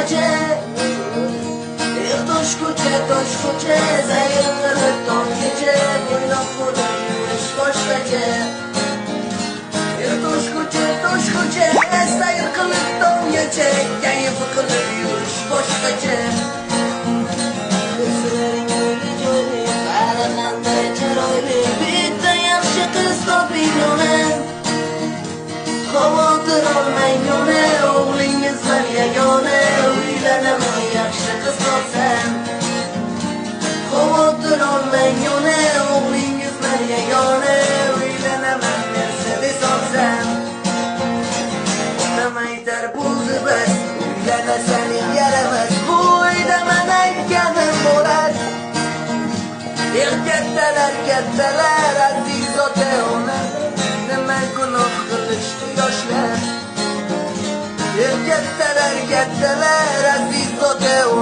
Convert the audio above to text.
boshqacha. Tosh ko'cha zayr qilib tonggacha o'ylab bo'lib yurish boshqacha. Tosh ko'cha zayr qilib tonggacha kayf qilib yurish boshqacha. Ko'zlaringga jo'li qaraganday chiroyli bitta yaxshi qiz toping ona. Xavotir olmang ona, o'g'lingiz men yagona. Uylanaman yaxshi qiz topsam. Xavotir olmang ona, o'g'lingiz men yagona. Uylanaman Mercedes olsam. Onam aytar bo'ldi bas, uylanasan yaramas. Bu uyda men aytganim bo'ladi. Kattalar aziz ota-ona, nima gunoh qilishdi yoshlar. Kattalar aziz ota-ona.